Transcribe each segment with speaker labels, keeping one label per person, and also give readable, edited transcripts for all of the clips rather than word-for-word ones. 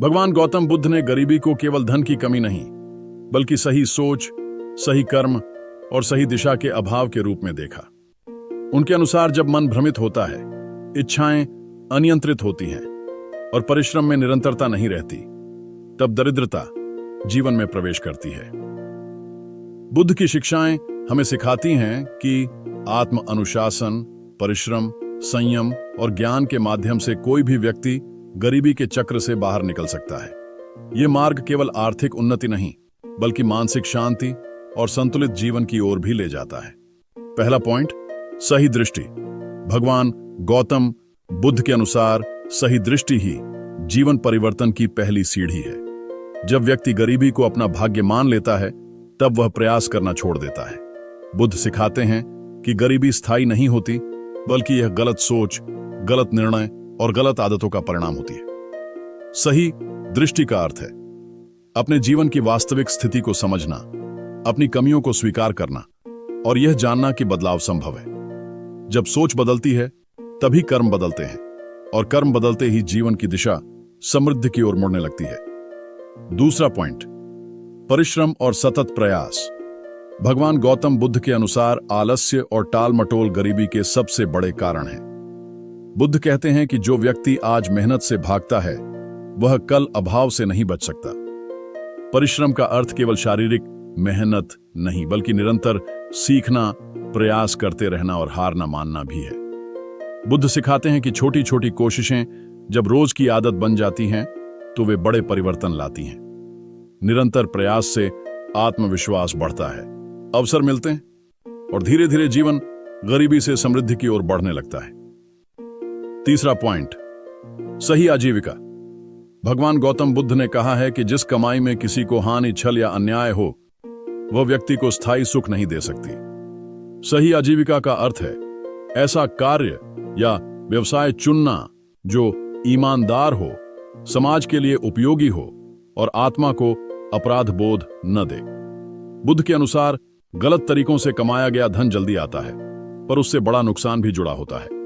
Speaker 1: भगवान गौतम बुद्ध ने गरीबी को केवल धन की कमी नहीं, बल्कि सही सोच, सही कर्म और सही दिशा के अभाव के रूप में देखा। उनके अनुसार जब मन भ्रमित होता है, इच्छाएं अनियंत्रित होती हैं और परिश्रम में निरंतरता नहीं रहती, तब दरिद्रता जीवन में प्रवेश करती है। बुद्ध की शिक्षाएं हमें सिखाती हैं कि आत्म अनुशासन, परिश्रम, संयम और ज्ञान के माध्यम से कोई भी व्यक्ति गरीबी के चक्र से बाहर निकल सकता है। यह मार्ग केवल आर्थिक उन्नति नहीं, बल्कि मानसिक शांति और संतुलित जीवन की ओर भी ले जाता है। पहला पॉइंट, सही दृष्टि। भगवान गौतम बुद्ध के अनुसार सही दृष्टि ही जीवन परिवर्तन की पहली सीढ़ी है। जब व्यक्ति गरीबी को अपना भाग्य मान लेता है, तब वह प्रयास करना छोड़ देता है। बुद्ध सिखाते हैं कि गरीबी स्थायी नहीं होती, बल्कि यह गलत सोच, गलत निर्णय और गलत आदतों का परिणाम होती है। सही दृष्टि का अर्थ है अपने जीवन की वास्तविक स्थिति को समझना, अपनी कमियों को स्वीकार करना और यह जानना कि बदलाव संभव है। जब सोच बदलती है, तभी कर्म बदलते हैं और कर्म बदलते ही जीवन की दिशा समृद्धि की ओर मुड़ने लगती है। दूसरा पॉइंट, परिश्रम और सतत प्रयास। भगवान गौतम बुद्ध के अनुसार आलस्य और टाल-मटोल गरीबी के सबसे बड़े कारण हैं। बुद्ध कहते हैं कि जो व्यक्ति आज मेहनत से भागता है, वह कल अभाव से नहीं बच सकता। परिश्रम का अर्थ केवल शारीरिक मेहनत नहीं, बल्कि निरंतर सीखना, प्रयास करते रहना और हार न मानना भी है। बुद्ध सिखाते हैं कि छोटी छोटी कोशिशें जब रोज की आदत बन जाती हैं, तो वे बड़े परिवर्तन लाती हैं। निरंतर प्रयास से आत्मविश्वास बढ़ता है, अवसर मिलते हैं और धीरे धीरे जीवन गरीबी से समृद्धि की ओर बढ़ने लगता है। तीसरा पॉइंट, सही आजीविका। भगवान गौतम बुद्ध ने कहा है कि जिस कमाई में किसी को हानि, छल या अन्याय हो, वह व्यक्ति को स्थायी सुख नहीं दे सकती। सही आजीविका का अर्थ है ऐसा कार्य या व्यवसाय चुनना जो ईमानदार हो, समाज के लिए उपयोगी हो और आत्मा को अपराध बोध न दे। बुद्ध के अनुसार गलत तरीकों से कमाया गया धन जल्दी आता है, पर उससे बड़ा नुकसान भी जुड़ा होता है।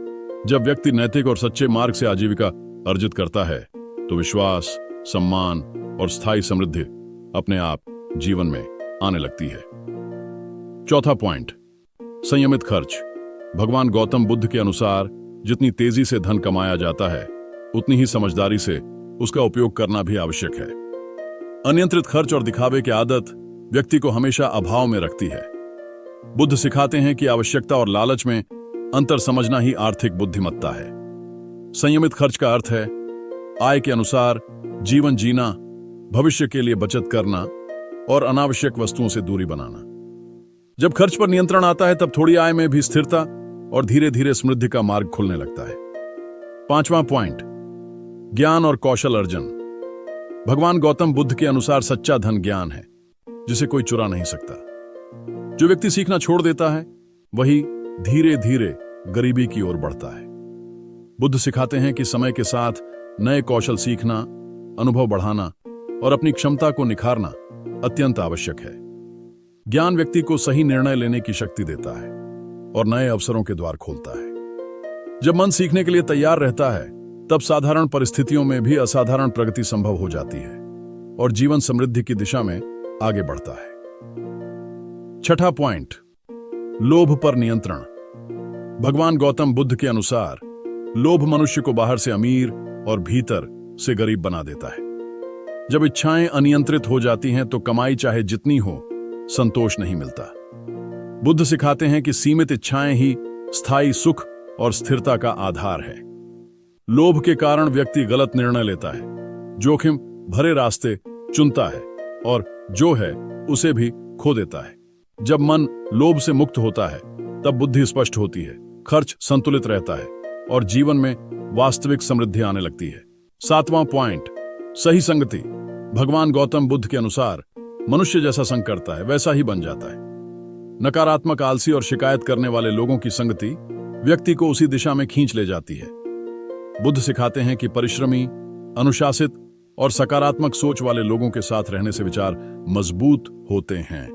Speaker 1: जब व्यक्ति नैतिक और सच्चे मार्ग से आजीविका अर्जित करता है, तो विश्वास, सम्मान और स्थायी समृद्धि अपने आप जीवन में आने लगती है। चौथा पॉइंट, संयमित खर्च। भगवान गौतम बुद्ध के अनुसार जितनी तेजी से धन कमाया जाता है, उतनी ही समझदारी से उसका उपयोग करना भी आवश्यक है। अनियंत्रित खर्च और दिखावे की आदत व्यक्ति को हमेशा अभाव में रखती है। बुद्ध सिखाते हैं कि आवश्यकता और लालच में अंतर समझना ही आर्थिक बुद्धिमत्ता है। संयमित खर्च का अर्थ है आय के अनुसार जीवन जीना, भविष्य के लिए बचत करना और अनावश्यक वस्तुओं से दूरी बनाना। जब खर्च पर नियंत्रण आता है, तब थोड़ी आय में भी स्थिरता और धीरे धीरे समृद्धि का मार्ग खुलने लगता है। पांचवां पॉइंट, ज्ञान और कौशल अर्जन। भगवान गौतम बुद्ध के अनुसार सच्चा धन ज्ञान है, जिसे कोई चुरा नहीं सकता। जो व्यक्ति सीखना छोड़ देता है, वही धीरे धीरे गरीबी की ओर बढ़ता है। बुद्ध सिखाते हैं कि समय के साथ नए कौशल सीखना, अनुभव बढ़ाना और अपनी क्षमता को निखारना अत्यंत आवश्यक है। ज्ञान व्यक्ति को सही निर्णय लेने की शक्ति देता है और नए अवसरों के द्वार खोलता है। जब मन सीखने के लिए तैयार रहता है, तब साधारण परिस्थितियों में भी असाधारण प्रगति संभव हो जाती है और जीवन समृद्धि की दिशा में आगे बढ़ता है। छठा पॉइंट, लोभ पर नियंत्रण। भगवान गौतम बुद्ध के अनुसार लोभ मनुष्य को बाहर से अमीर और भीतर से गरीब बना देता है। जब इच्छाएं अनियंत्रित हो जाती हैं, तो कमाई चाहे जितनी हो, संतोष नहीं मिलता। बुद्ध सिखाते हैं कि सीमित इच्छाएं ही स्थायी सुख और स्थिरता का आधार है। लोभ के कारण व्यक्ति गलत निर्णय लेता है, जोखिम भरे रास्ते चुनता है और जो है उसे भी खो देता है। जब मन लोभ से मुक्त होता है, तब बुद्धि स्पष्ट होती है, खर्च संतुलित रहता है और जीवन में वास्तविक समृद्धि आने लगती है। सातवां पॉइंट, सही संगति। भगवान गौतम बुद्ध के अनुसार मनुष्य जैसा संग करता है, वैसा ही बन जाता है। नकारात्मक, आलसी और शिकायत करने वाले लोगों की संगति व्यक्ति को उसी दिशा में खींच ले जाती है। बुद्ध सिखाते हैं कि परिश्रमी, अनुशासित और सकारात्मक सोच वाले लोगों के साथ रहने से विचार मजबूत होते हैं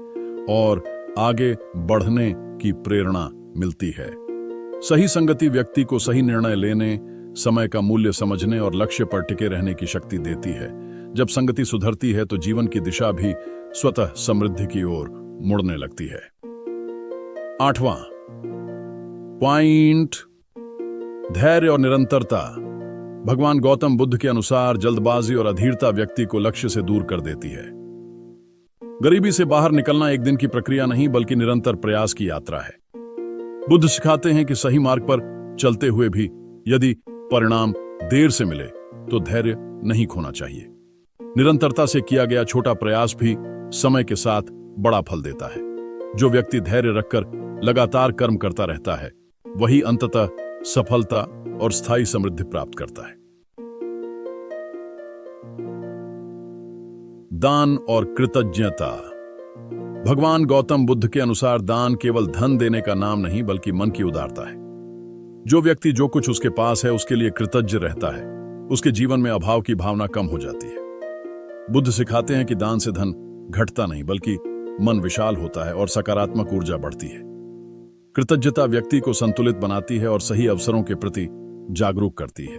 Speaker 1: और आगे बढ़ने की प्रेरणा मिलती है। सही संगति व्यक्ति को सही निर्णय लेने, समय का मूल्य समझने और लक्ष्य पर टिके रहने की शक्ति देती है। जब संगति सुधरती है तो जीवन की दिशा भी स्वतः समृद्धि की ओर मुड़ने लगती है। 8वां पॉइंट, धैर्य और निरंतरता। भगवान गौतम बुद्ध के अनुसार जल्दबाजी और अधीरता व्यक्ति को लक्ष्य से दूर कर देती है। गरीबी से बाहर निकलना एक दिन की प्रक्रिया नहीं बल्कि निरंतर प्रयास की यात्रा है। बुद्ध सिखाते हैं कि सही मार्ग पर चलते हुए भी यदि परिणाम देर से मिले तो धैर्य नहीं खोना चाहिए। निरंतरता से किया गया छोटा प्रयास भी समय के साथ बड़ा फल देता है। जो व्यक्ति धैर्य रखकर लगातार कर्म करता रहता है वही अंततः सफलता और स्थायी समृद्धि प्राप्त करता है। दान और कृतज्ञता। भगवान गौतम बुद्ध के अनुसार दान केवल धन देने का नाम नहीं बल्कि मन की उदारता है। जो व्यक्ति जो कुछ उसके पास है उसके लिए कृतज्ञ रहता है, उसके जीवन में अभाव की भावना कम हो जाती है। बुद्ध सिखाते हैं कि दान से धन घटता नहीं बल्कि मन विशाल होता है और सकारात्मक ऊर्जा बढ़ती है। कृतज्ञता व्यक्ति को संतुलित बनाती है और सही अवसरों के प्रति जागरूक करती है।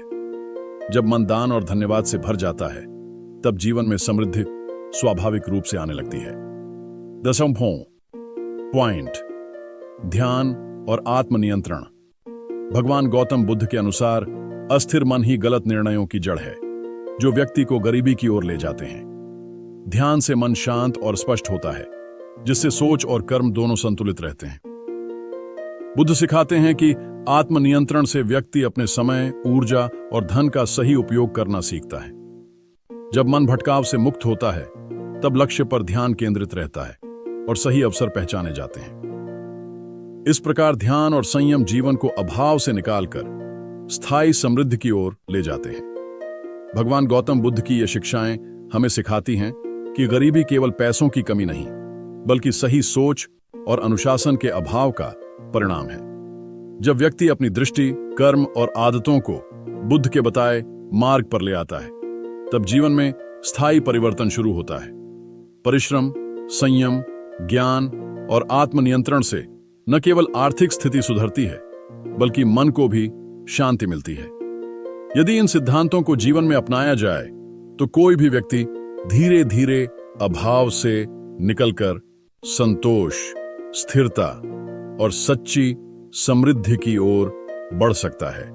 Speaker 1: जब मन दान और धन्यवाद से भर जाता है तब जीवन में समृद्धि स्वाभाविक रूप से आने लगती है। 10वां पॉइंट, ध्यान और आत्मनियंत्रण। भगवान गौतम बुद्ध के अनुसार अस्थिर मन ही गलत निर्णयों की जड़ है, जो व्यक्ति को गरीबी की ओर ले जाते हैं। ध्यान से मन शांत और स्पष्ट होता है, जिससे सोच और कर्म दोनों संतुलित रहते हैं। बुद्ध सिखाते हैं कि आत्मनियंत्रण से व्यक्ति अपने समय, ऊर्जा और धन का सही उपयोग करना सीखता है। जब मन भटकाव से मुक्त होता है तब लक्ष्य पर ध्यान केंद्रित रहता है और सही अवसर पहचाने जाते हैं। इस प्रकार ध्यान और संयम जीवन को अभाव से निकालकर स्थायी समृद्धि की ओर ले जाते हैं। भगवान गौतम बुद्ध की ये शिक्षाएं हमें सिखाती हैं कि गरीबी केवल पैसों की कमी नहीं बल्कि सही सोच और अनुशासन के अभाव का परिणाम है। जब व्यक्ति अपनी दृष्टि, कर्म और आदतों को बुद्ध के बताए मार्ग पर ले आता है तब जीवन में स्थायी परिवर्तन शुरू होता है। परिश्रम, संयम, ज्ञान और आत्मनियंत्रण से न केवल आर्थिक स्थिति सुधरती है बल्कि मन को भी शांति मिलती है। यदि इन सिद्धांतों को जीवन में अपनाया जाए तो कोई भी व्यक्ति धीरे धीरे अभाव से निकलकर संतोष, स्थिरता और सच्ची समृद्धि की ओर बढ़ सकता है।